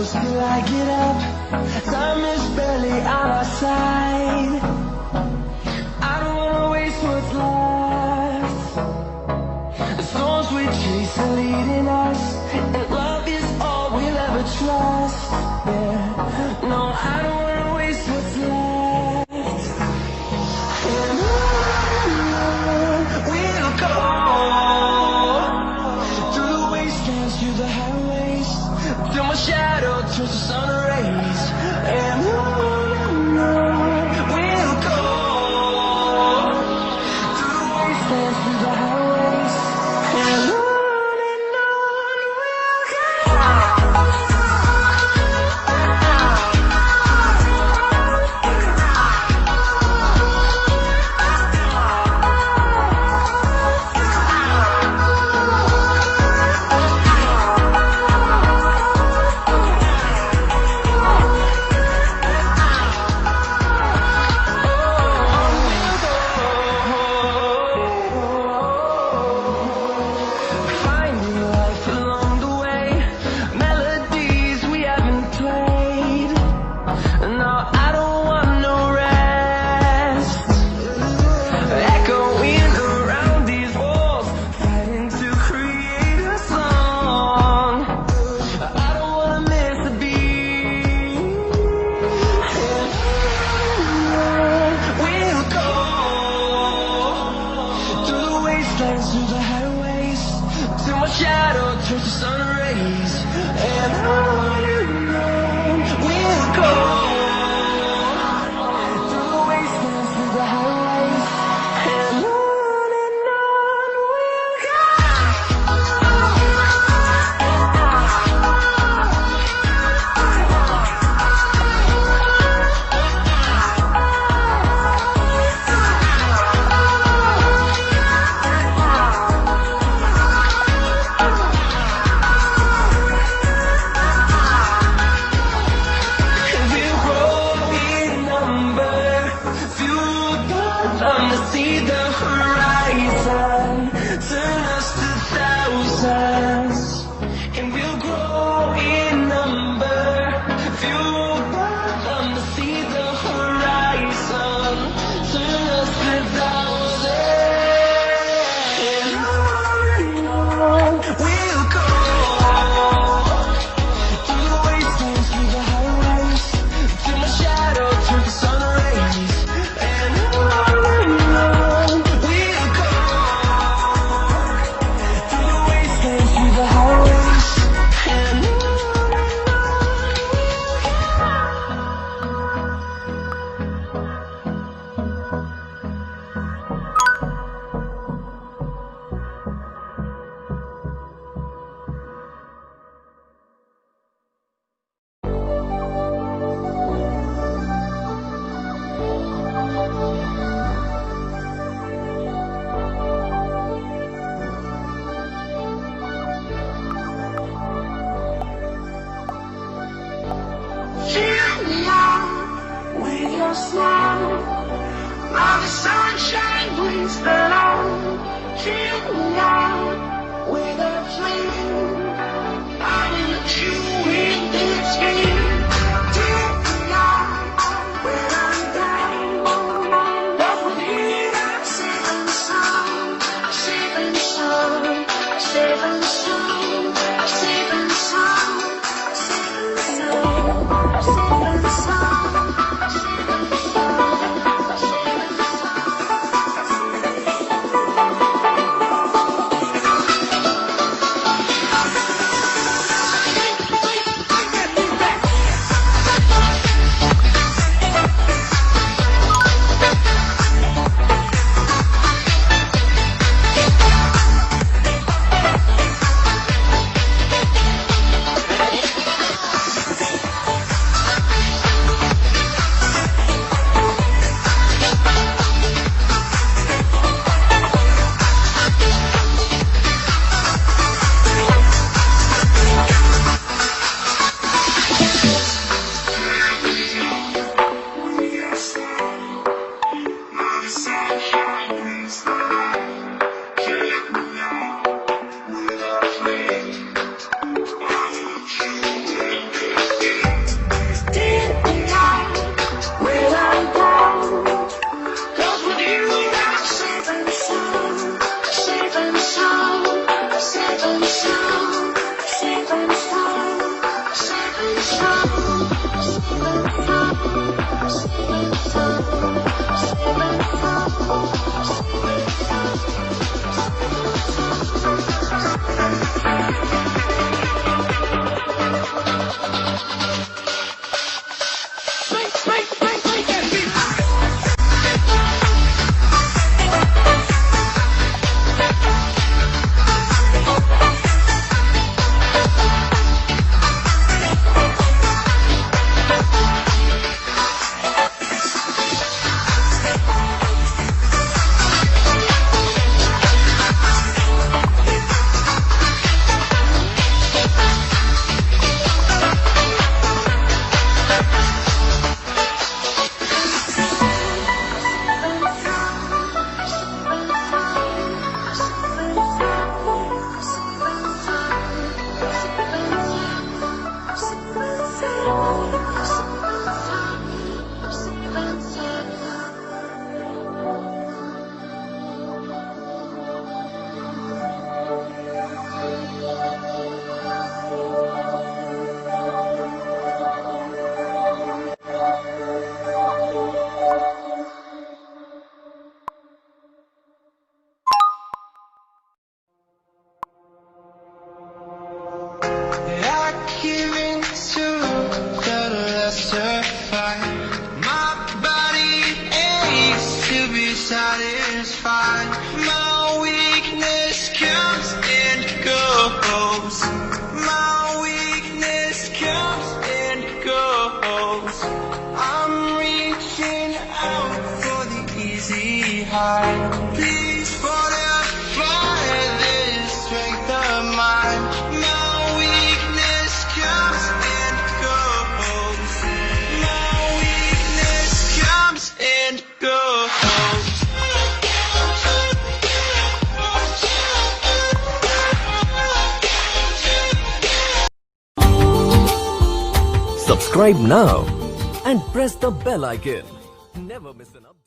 close till I get up. Time is barely on our side. I don't wanna waste what's left. The storms we chase are leading us, and love is all we'll ever trust. Yeah, no, I don't wanna waste what's left. And on we'll go, through the wastelands, through the highways, till my shadow turns to sun rays. And on we'll go, through the wastelands, through the highways, and on we'll go. Through the highways, till my shadow turns to sun rays. And on we'll go, through the wastelands, through the highways, and on we'll go. See the horizon, turn us to thousands, and we'll grow in number. Fueled by them to see the horizon, turn us to thousands, and on we'll go, through the wastelands, through the highways, till my shadow turns to sun rays. And on we'll go, through the wastelands, through the highways, and on with your smile, while the sunshine brings the light. Chill me out with a flame. I will let you in this game. Chill me out when I'm down. But with you I'm saving some, saving some, saving some, saving some, saving some, saving subscribe now and press the bell icon. Never miss an update.